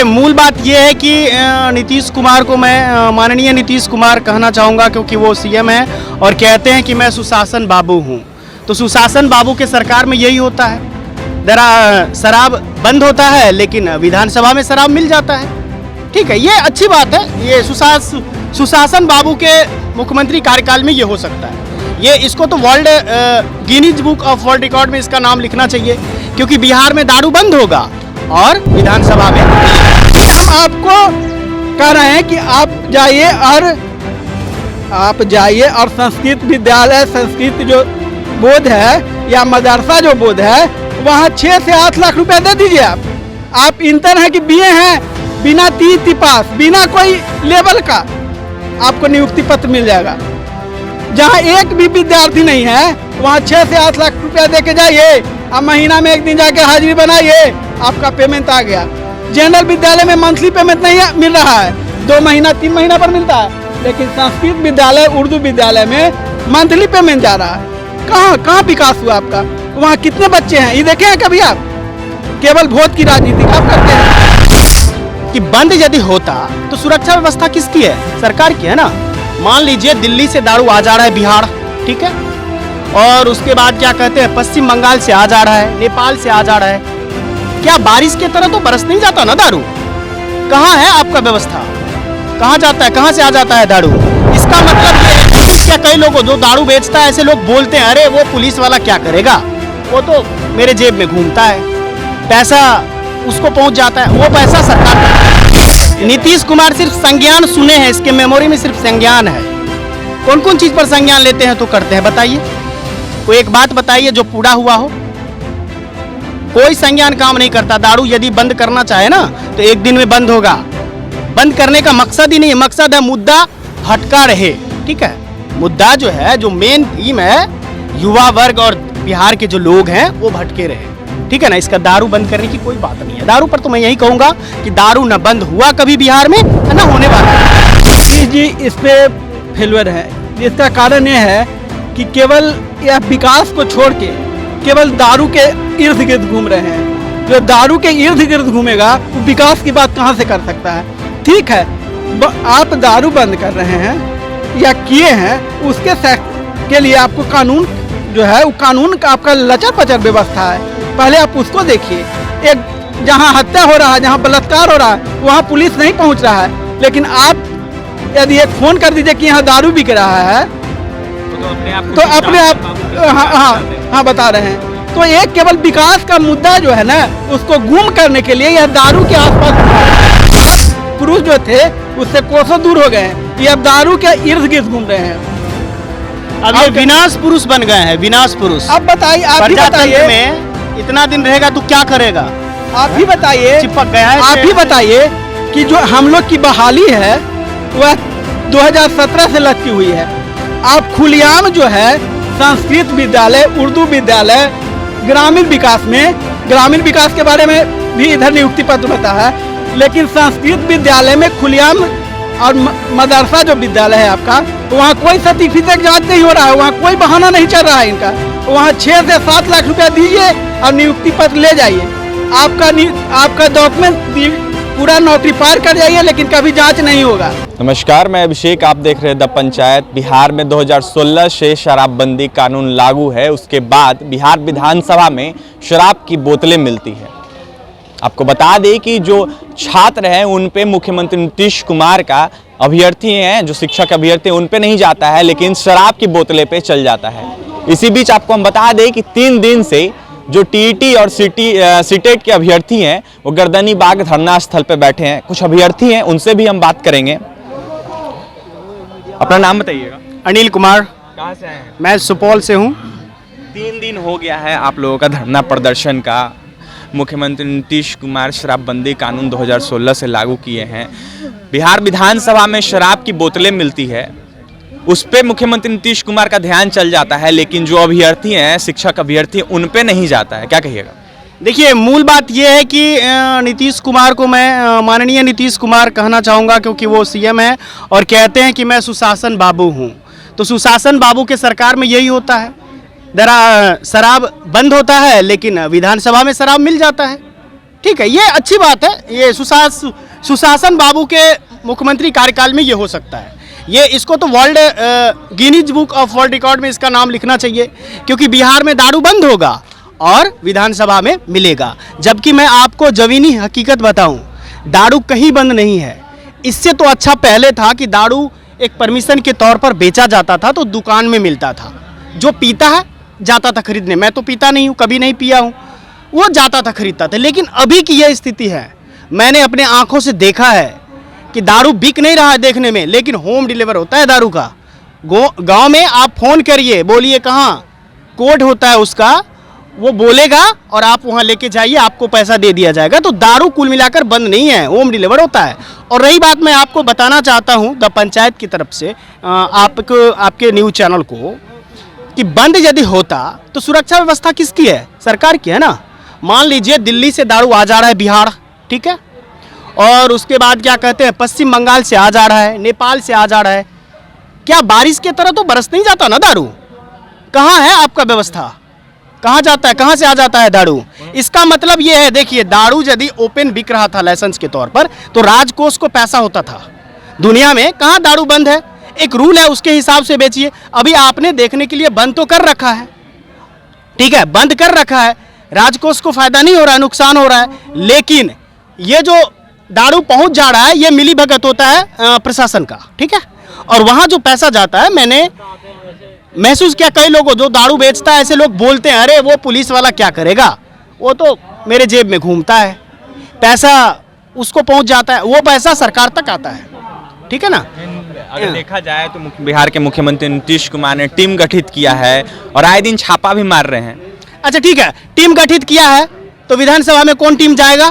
देखिए, मूल बात यह है कि नीतीश कुमार को मैं माननीय नीतीश कुमार कहना चाहूँगा, क्योंकि वो सीएम है और कहते हैं कि मैं सुशासन बाबू हूँ। तो सुशासन बाबू के सरकार में यही होता है, शराब बंद होता है लेकिन विधानसभा में शराब मिल जाता है। ठीक है, ये अच्छी बात है। ये सुशासन बाबू के मुख्यमंत्री कार्यकाल में ये हो सकता है। ये इसको तो world Guinness book of world record में इसका नाम लिखना चाहिए, क्योंकि बिहार में दारू बंद होगा और विधानसभा में। हम आपको कह रहे हैं कि आप जाइए और संस्कृत विद्यालय, संस्कृत जो बोर्ड है या मदरसा जो बोर्ड है, वहाँ 6 से 8 लाख रुपए दे दीजिए। आप इंटर हैं कि बीए हैं, बिना टी पास, बिना कोई लेवल का आपको नियुक्ति पत्र मिल जाएगा। जहाँ एक भी विद्यार्थी नहीं है वहाँ 6 से 8 लाख रुपया दे के जाइए, अब महीना में एक दिन जाके हाजिरी बनाइए, आपका पेमेंट आ गया। जनरल विद्यालय में मंथली पेमेंट नहीं मिल रहा है, 2 महीना 3 महीना पर मिलता है, लेकिन संस्कृत विद्यालय, उर्दू विद्यालय में मंथली पेमेंट जा रहा है। कहाँ विकास हुआ आपका? वहाँ कितने बच्चे हैं ये देखे हैं कभी आप? केवल वोट की राजनीति आप करते हैं। कि बंद यदि होता तो सुरक्षा व्यवस्था किसकी है? सरकार की है ना। मान लीजिए दिल्ली से दारू आ जा रहा है बिहार, ठीक है, और उसके बाद क्या कहते हैं पश्चिम बंगाल से आ जा रहा है, नेपाल से आ जा रहा है, क्या बारिश की तरह तो बरस नहीं जाता ना दारू? कहाँ है आपका व्यवस्था? कहाँ जाता है, कहाँ से आ जाता है दारू? इसका मतलब ये है क्या कई लोगों जो दारू बेचता है, ऐसे लोग बोलते हैं अरे वो पुलिस वाला क्या करेगा, वो तो मेरे जेब में घूमता है, पैसा उसको पहुंच जाता है, वो पैसा सरकार का। नीतीश कुमार सिर्फ संज्ञान सुने हैं, इसके मेमोरी में सिर्फ संज्ञान है। कौन कौन चीज पर संज्ञान लेते हैं तो करते हैं, बताइए कोई एक बात बताइए जो पूरा हुआ हो। कोई संज्ञान काम नहीं करता। दारू यदि बंद करना चाहे ना तो एक दिन में बंद होगा। बंद करने का मकसद ही नहीं है, मकसद है मुद्दा हटका रहे। ठीक है, मुद्दा जो है, जो मेन थीम है, युवा वर्ग और बिहार के जो लोग हैं वो भटके रहे। ठीक है ना, इसका दारू बंद करने की कोई बात नहीं है। दारू पर तो मैं यही कहूंगा कि दारू न बंद हुआ कभी बिहार में, न होने वाला है। जी इस पे फेलवर है। इसका कारण यह है कि केवल यह विकास को छोड़ के केवल दारू के इर्द गिर्द घूम रहे हैं। जो दारू के इर्द गिर्द घूमेगा वो विकास की बात कहाँ से कर सकता है? ठीक है, आप दारू बंद कर रहे हैं या किए हैं, उसके के लिए आपको कानून जो है वो कानून का आपका लचर पचर व्यवस्था है। पहले आप उसको देखिए। एक जहाँ हत्या हो रहा है, जहाँ बलात्कार हो रहा है, वहाँ पुलिस नहीं पहुँच रहा है, लेकिन आप यदि एक फोन कर दीजिए कि यहाँ दारू बिक रहा है तो अपने आप हाँ बता रहे हैं। तो एक केवल विकास का मुद्दा जो है ना, उसको गुम करने के लिए यह दारू के आसपास पुरुष जो थे उससे कोसों दूर हो गए हैं, ये अब दारू के इर्द गिर्द घूम रहे हैं। अब ये विनाश पुरुष बन गए हैं, विनाश पुरुष। अब बताइए, आप ही बताइए, में इतना दिन रहेगा तो क्या करेगा? आप ही बताइए, चिपक गया है। आप ही बताइए कि जो हम लोग की बहाली है वह 2017 से लटकी हुई है। आप खुलेआम जो है संस्कृत विद्यालय, उर्दू विद्यालय, ग्रामीण विकास के बारे में भी इधर नियुक्ति पत्र बता है, लेकिन संस्कृत विद्यालय में खुलेआम और मदरसा जो विद्यालय है आपका, वहाँ कोई सर्टिफिकेट जांच नहीं हो रहा है, वहाँ कोई बहाना नहीं चल रहा है इनका। वहाँ 6 से 7 लाख रुपया दीजिए और नियुक्ति पत्र ले जाइए। आपका डॉक्यूमेंट पूरा नौकरी पार कर जाइए, लेकिन कभी जांच नहीं होगा। नमस्कार, मैं अभिषेक, आप देख रहे हैं द पंचायत। बिहार में 2016 से शराबबंदी कानून लागू है। उसके बाद बिहार विधानसभा में शराब की बोतलें मिलती है। आपको बता दें कि जो छात्र हैं उन पे मुख्यमंत्री नीतीश कुमार का अभ्यर्थी हैं, जो शिक्षक अभ्यर्थी हैं, उन पे नहीं जाता है, लेकिन शराब की बोतलें पे चल जाता है। इसी बीच आपको हम बता दें कि 3 दिन से जो टीईटी और सीटेट के अभ्यर्थी हैं वो गर्दनी बाग धरना स्थल पे बैठे हैं। कुछ अभ्यर्थी हैं, उनसे भी हम बात करेंगे। अपना नाम बताइएगा। अनिल कुमार। कहाँ से आए हैं? मैं सुपौल से हूँ। 3 दिन हो गया है आप लोगों का धरना प्रदर्शन का। मुख्यमंत्री नीतीश कुमार शराबबंदी कानून 2016 से लागू किए हैं। बिहार विधानसभा में शराब की बोतलें मिलती है, उस पे मुख्यमंत्री नीतीश कुमार का ध्यान चल जाता है, लेकिन जो अभ्यर्थी हैं, शिक्षक अभ्यर्थी, उन पे नहीं जाता है। क्या कहिएगा? देखिए, मूल बात यह है कि नीतीश कुमार को मैं माननीय नीतीश कुमार कहना चाहूँगा, क्योंकि वो सीएम है और कहते हैं कि मैं सुशासन बाबू हूँ। तो सुशासन बाबू के सरकार में यही होता है, शराब बंद होता है लेकिन विधानसभा में शराब मिल जाता है। ठीक है, ये अच्छी बात है। ये सुशासन बाबू के मुख्यमंत्री कार्यकाल में ये हो सकता है। ये इसको तो world Guinness book of world record में इसका नाम लिखना चाहिए, क्योंकि बिहार में दारू बंद होगा और विधानसभा में मिलेगा। जबकि मैं आपको जमीनी हकीकत बताऊं, दारू कहीं बंद नहीं है। इससे तो अच्छा पहले था कि दारू एक परमिशन के तौर पर बेचा जाता था, तो दुकान में मिलता था। जो पीता है जाता था खरीदने। मैं तो पीता नहीं हूँ, कभी नहीं पिया हूँ, वो जाता था खरीदता था। लेकिन अभी की यह स्थिति है, मैंने अपने आंखों से देखा है कि दारू बिक नहीं रहा है देखने में, लेकिन होम डिलीवर होता है दारू का। गांव में आप फोन करिए, बोलिए कहाँ, कोड होता है उसका, वो बोलेगा और आप वहाँ लेके जाइए, आपको पैसा दे दिया जाएगा। तो दारू कुल मिलाकर बंद नहीं है, होम डिलीवर होता है। और रही बात, मैं आपको बताना चाहता हूँ द पंचायत की तरफ से आपके न्यूज़ चैनल को, कि बंद यदि होता तो सुरक्षा व्यवस्था किसकी है? सरकार की है ना। मान लीजिए दिल्ली से दारू आ जा रहा है बिहार, ठीक है, और उसके बाद क्या कहते हैं पश्चिम बंगाल से आ जा रहा है, नेपाल से आ जा रहा है। क्या बारिश की तरह तो बरस नहीं जाता ना दारू? कहाँ है आपका व्यवस्था? कहाँ जाता है, कहाँ से आ जाता है दारू? इसका मतलब ये है, देखिए, दारू यदि ओपन बिक रहा था लाइसेंस के तौर पर, तो राजकोष को पैसा होता था। दुनिया में कहाँ दारू बंद है? एक रूल है, उसके हिसाब से बेचिए। अभी आपने देखने के लिए बंद तो कर रखा है, ठीक है, बंद कर रखा है, राजकोष को फायदा नहीं हो रहा है, नुकसान हो रहा है। लेकिन ये जो दारू पहुंच जा रहा है, ये मिली भगत होता है प्रशासन का, ठीक है, और वहाँ जो पैसा जाता है, मैंने महसूस किया कई लोगों जो दारू बेचता है, ऐसे लोग बोलते हैं, अरे वो पुलिस वाला क्या करेगा, वो तो मेरे जेब में घूमता है, पैसा उसको पहुंच जाता है, वो पैसा सरकार तक आता है, ठीक है ना। अगर देखा जाए तो बिहार के मुख्यमंत्री नीतीश कुमार ने टीम गठित किया है और आए दिन छापा भी मार रहे हैं। अच्छा ठीक है, टीम गठित किया है तो विधानसभा में कौन टीम जाएगा?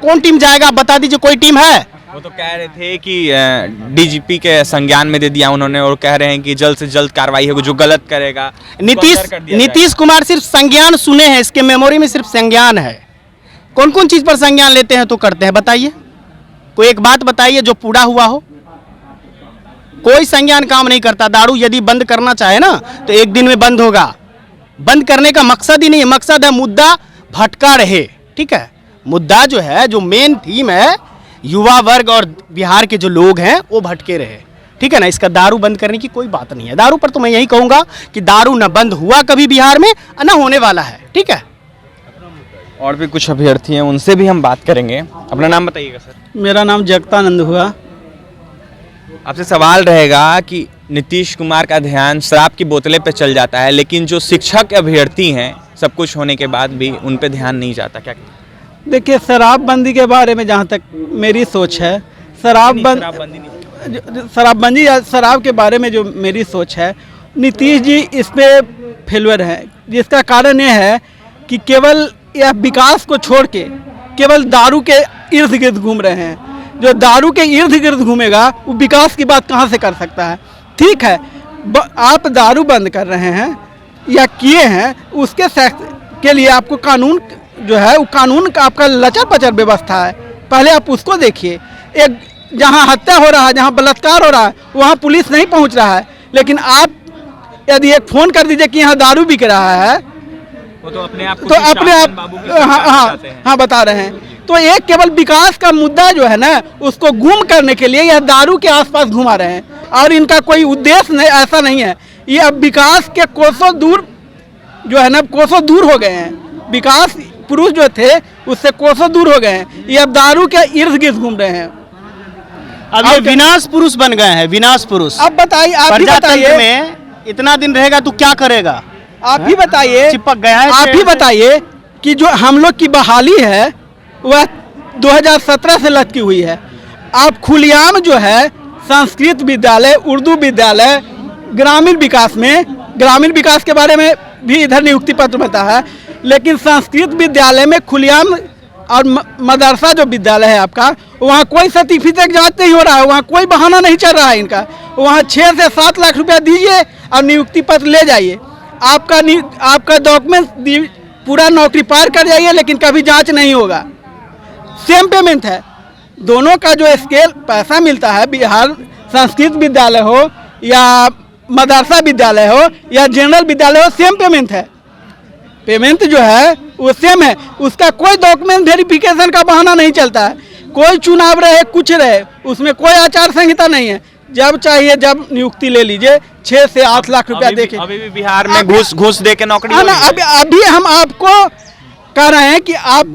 कौन टीम जाएगा बता दीजिए, कोई टीम है? वो तो कह रहे थे कि डीजीपी के संज्ञान में दे दिया उन्होंने, और कह रहे हैं कि जल्द से जल्द कार्रवाई होगी, जो गलत करेगा नीतीश कुमार सिर्फ संज्ञान सुने हैं, इसके मेमोरी में सिर्फ संज्ञान है। कौन कौन चीज पर संज्ञान लेते हैं तो करते हैं, बताइए, कोई एक बात बताइए जो पूरा हुआ हो। कोई संज्ञान काम नहीं करता। दारू यदि बंद करना चाहे ना तो एक दिन में बंद होगा। बंद करने का मकसद ही नहीं है, मकसद है मुद्दा भटका रहे, ठीक है। मुद्दा जो है, जो मेन थीम है, युवा वर्ग और बिहार के जो लोग हैं वो भटके रहे, ठीक है ना। इसका दारू बंद करने की कोई बात नहीं है। दारू पर तो मैं यही कहूँगा कि दारू न बंद हुआ कभी बिहार में, न होने वाला है, ठीक है। और भी कुछ अभ्यर्थी हैं, उनसे भी हम बात करेंगे। अपना नाम बताइएगा सर। मेरा नाम जगतानंद हुआ। आपसे सवाल रहेगा कि नीतीश कुमार का ध्यान शराब की बोतलें पे चल जाता है, लेकिन जो शिक्षक अभ्यर्थी हैं, सब कुछ होने के बाद भी उन पे ध्यान नहीं जाता, क्या? देखिए, शराबबंदी के बारे में जहाँ तक मेरी सोच है, शराब के बारे में जो मेरी सोच है, नीतीश जी इस पे फेलवर है। जिसका कारण ये है कि केवल यह विकास को छोड़ के केवल दारू के इर्द गिर्द घूम रहे हैं। जो दारू के इर्द गिर्द घूमेगा वो विकास की बात कहाँ से कर सकता है? ठीक है, आप दारू बंद कर रहे हैं या किए हैं, उसके के लिए आपको कानून जो है, वो कानून का आपका लचर पचर व्यवस्था है। पहले आप उसको देखिए। एक जहाँ हत्या हो रहा है, जहाँ बलात्कार हो रहा है, वहाँ पुलिस नहीं पहुँच रहा है, लेकिन आप यदि एक फ़ोन कर दीजिए कि यहाँ दारू बिक रहा है, वो तो अपने आप हाँ बता रहे हैं। तो एक केवल विकास का मुद्दा जो है ना, उसको गुम करने के लिए यह दारू के आसपास घुमा रहे हैं, और इनका कोई उद्देश्य नहीं, ऐसा नहीं है। ये अब विकास के कोसों दूर जो है ना, कोसों दूर हो गए हैं। विकास पुरुष जो थे उससे कोसों दूर हो गए हैं, ये अब दारू के इर्द गिर्द घूम रहे हैं। अब ये विनाश पुरुष बन गए हैं, विनाश पुरुष। अब बताइए, आप ही बताइए, में इतना दिन रहेगा तो क्या करेगा? आप ही बताइए, चिपक गया है। आप ही बताइए कि जो हम लोग की बहाली है वह 2017 से लटकी हुई है। आप खुलेआम जो है संस्कृत विद्यालय, उर्दू विद्यालय, ग्रामीण विकास के बारे में भी इधर नियुक्ति पत्र बनता है, लेकिन संस्कृत विद्यालय में खुलेआम और मदरसा जो विद्यालय है आपका, वहाँ कोई सर्टिफिकेट जांच नहीं हो रहा है, वहाँ कोई बहाना नहीं चल रहा है इनका। वहाँ 6 से 7 लाख रुपया दीजिए और नियुक्ति पत्र ले जाइए। आपका डॉक्यूमेंट पूरा नौकरी पार कर जाइए, लेकिन कभी जांच नहीं होगा। सेम पेमेंट है, दोनों का जो स्केल पैसा मिलता है, बिहार संस्कृत विद्यालय हो या मदरसा विद्यालय हो या जनरल विद्यालय हो, सेम पेमेंट है। पेमेंट जो है वो सेम है, उसका कोई डॉक्यूमेंट वेरिफिकेशन का बहाना नहीं चलता है। कोई चुनाव रहे कुछ रहे, उसमें कोई आचार संहिता नहीं है। जब चाहिए जब नियुक्ति ले लीजिए, 6 से 8 लाख रुपया देके। अभी भी बिहार में घूस दे के नौकरी है ना, हो रही है। अभी हम आपको कह रहे हैं कि आप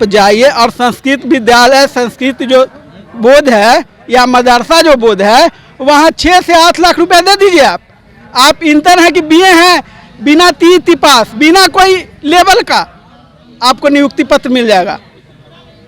जाइए और संस्कृत विद्यालय, संस्कृत जो बोर्ड है या मदरसा जो बोर्ड है, वहाँ 6 से 8 लाख रुपया दे दीजिए। आप इंटर हैं कि बीए हैं, बिना टी पास, बिना कोई लेवल का आपको नियुक्ति पत्र मिल जाएगा।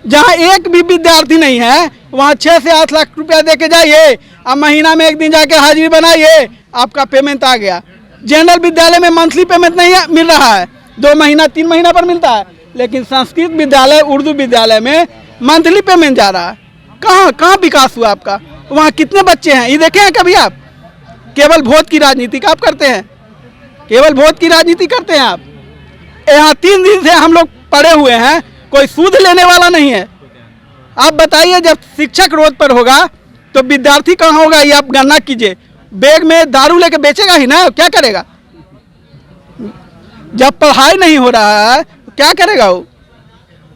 जहाँ एक भी विद्यार्थी नहीं है, वहाँ 6 से 8 लाख रुपया दे के जाइए, अब महीना में एक दिन जाके हाजिरी बनाइए, आपका पेमेंट आ गया। जनरल विद्यालय में मंथली पेमेंट नहीं मिल रहा है, 2 महीना 3 महीना पर मिलता है, लेकिन संस्कृत विद्यालय, उर्दू विद्यालय में मंथली पेमेंट जा रहा है। कहाँ विकास हुआ आपका? वहाँ कितने बच्चे हैं ये देखे हैं कभी आप? केवल वोट की राजनीति आप करते हैं, केवल वोट की राजनीति करते हैं आप। यहाँ 3 दिन से हम लोग पड़े हुए हैं, कोई सूद लेने वाला नहीं है। आप बताइए, जब शिक्षक रोड पर होगा तो विद्यार्थी कहाँ होगा? ये आप गणना कीजिए। बैग में दारू लेके बेचेगा ही ना, क्या करेगा? जब पढ़ाई नहीं हो रहा है तो क्या करेगा वो?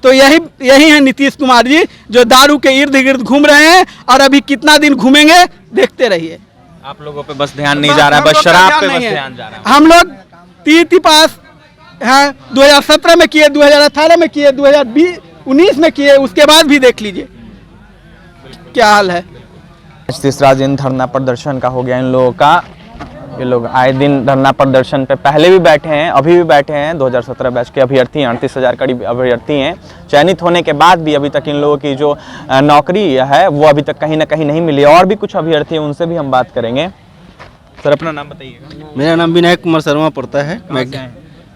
तो यही है नीतीश कुमार जी, जो दारू के इर्द गिर्द घूम रहे हैं, और अभी कितना दिन घूमेंगे देखते रहिए। आप लोगों पे बस ध्यान नहीं जा रहा है, बस शराब पे बस ध्यान जा रहा है। हम लोग टी पास हैं, 2017 में किए, 2018 में किए, 2019 में किए, उसके बाद भी देख लीजिए क्या हाल है। तीसरा दिन धरना प्रदर्शन का हो गया इन लोगों का। ये लोग आए दिन धरना प्रदर्शन पे पहले भी बैठे हैं, अभी भी बैठे हैं। 2017 बैच के अभ्यर्थी 38,000 करीब अभ्यर्थी हैं। चयनित होने के बाद भी अभी तक इन लोगों की जो नौकरी है वो अभी तक कहीं ना कहीं नहीं मिली। और भी कुछ अभ्यर्थी हैं, उनसे भी हम बात करेंगे। सर, अपना नाम बताइएगा। मेरा नाम विनायक कुमार शर्मा पड़ता है।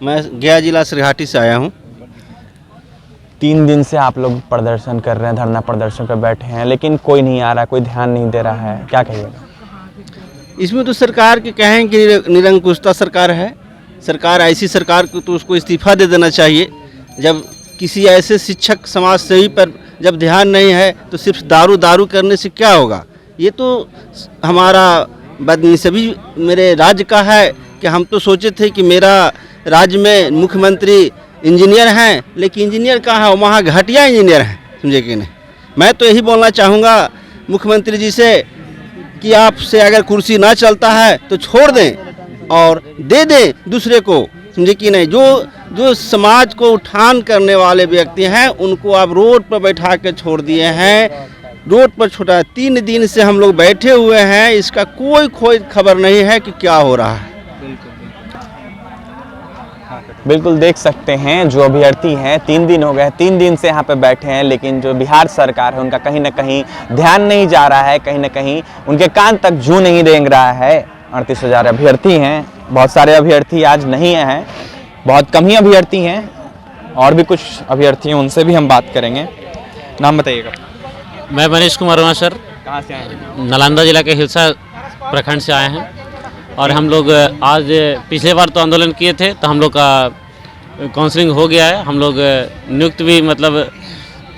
मैं गया जिला सरघाटी से आया हूँ। 3 दिन से आप लोग प्रदर्शन कर रहे हैं, धरना प्रदर्शन पे बैठे हैं, लेकिन कोई नहीं आ रहा, कोई ध्यान नहीं दे रहा है, क्या कहिएगा? इसमें तो सरकार के कहें कि निरंकुशता सरकार है। सरकार ऐसी सरकार को तो उसको इस्तीफा दे देना चाहिए। जब किसी ऐसे शिक्षक समाज सेवी पर जब ध्यान नहीं है तो सिर्फ दारू करने से क्या होगा? ये तो हमारा बदनसीबी मेरे राज्य का है कि हम तो सोचे थे कि मेरा राज्य में मुख्यमंत्री इंजीनियर हैं, लेकिन इंजीनियर कहाँ है? वहाँ घटिया इंजीनियर हैं, समझे कि नहीं। मैं तो यही बोलना चाहूँगा मुख्यमंत्री जी से कि आपसे अगर कुर्सी ना चलता है तो छोड़ दें और दे दें दूसरे को, समझे कि नहीं। जो समाज को उठान करने वाले व्यक्ति हैं उनको आप रोड पर बैठा के छोड़ दिए हैं। रोड पर छोड़ा 3 दिन से हम लोग बैठे हुए हैं, इसका कोई खबर नहीं है कि क्या हो रहा है। बिल्कुल देख सकते हैं जो अभ्यर्थी हैं, 3 दिन हो गए, 3 दिन से यहाँ पे बैठे हैं, लेकिन जो बिहार सरकार है उनका कहीं ना कहीं ध्यान नहीं जा रहा है, कहीं ना कहीं उनके कान तक जू नहीं रेंग रहा है। 38,000 अभ्यर्थी हैं, बहुत सारे अभ्यर्थी आज नहीं हैं, बहुत कम ही अभ्यर्थी हैं। और भी कुछ अभ्यर्थी हैं, उनसे भी हम बात करेंगे। नाम बताइएगा। मैं मनीष कुमार वर्मा सर, कहाँ से आए हैं? नालंदा जिला के हिलसा प्रखंड से आए हैं। और हम लोग आज पिछले बार तो आंदोलन किए थे, तो हम लोग का काउंसलिंग हो गया है। हम लोग नियुक्त भी मतलब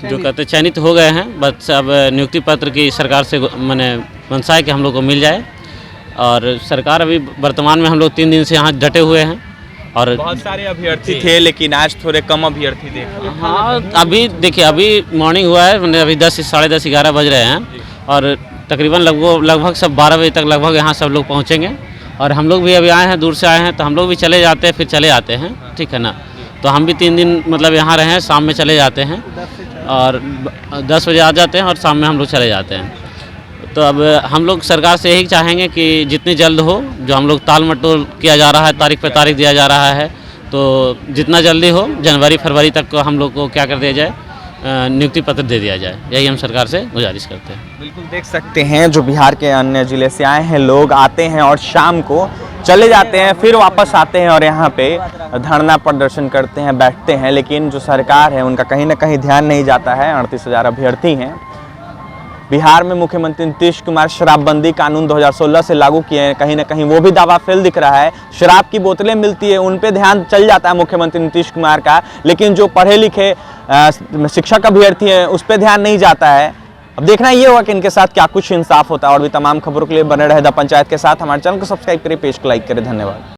जो कहते हैं चयनित हो गए हैं। बस अब नियुक्ति पत्र की सरकार से मैंने मंशा है कि हम लोग को मिल जाए। और सरकार अभी वर्तमान में हम लोग 3 दिन से यहाँ डटे हुए हैं। और बहुत सारे अभ्यर्थी थे, लेकिन आज थोड़े कम अभ्यर्थी देख रहे हैं। हाँ, अभी देखिए, अभी मॉर्निंग हुआ है, मैंने अभी 10 साढ़े 10 11 बज रहे हैं, और तकरीबन लगभग सब 12 बजे तक लगभग यहाँ सब लोग पहुँचेंगे। और हम लोग भी अभी आए हैं, दूर से आए हैं, तो हम लोग भी चले जाते हैं, फिर चले आते हैं, ठीक है ना। तो हम भी 3 दिन मतलब यहाँ रहे हैं, शाम में चले जाते हैं, और 10 बजे आ जाते हैं, और शाम में हम लोग चले जाते हैं। तो अब हम लोग सरकार से यही चाहेंगे कि जितनी जल्द हो, जो हम लोग टाल मटोल किया जा रहा है, तारीख पे तारीख दिया जा रहा है, तो जितना जल्दी हो, जनवरी फरवरी तक को हम लोग को क्या कर दिया जाए, नियुक्ति पत्र दे दिया जाए। यही हम सरकार से गुजारिश करते हैं। बिल्कुल देख सकते हैं जो बिहार के अन्य ज़िले से आए हैं लोग, आते हैं और शाम को चले जाते हैं, फिर वापस आते हैं और यहाँ पे धरना प्रदर्शन करते हैं, बैठते हैं। लेकिन जो सरकार है उनका कहीं ना कहीं ध्यान नहीं जाता है। 38,000 अभ्यर्थी हैं। बिहार में मुख्यमंत्री नीतीश कुमार शराबबंदी कानून 2016 से लागू किए हैं, कहीं ना कहीं वो भी दावा फेल दिख रहा है। शराब की बोतलें मिलती है, उन पे ध्यान चल जाता है मुख्यमंत्री नीतीश कुमार का, लेकिन जो पढ़े लिखे शिक्षक अभ्यर्थी हैं उस पर ध्यान नहीं जाता है। अब देखना ये होगा कि इनके साथ क्या कुछ इंसाफ होता है। और भी तमाम खबरों के लिए बने रहे द पंचायत के साथ। हमारे चैनल को सब्सक्राइब करें, पेज को लाइक करें। धन्यवाद।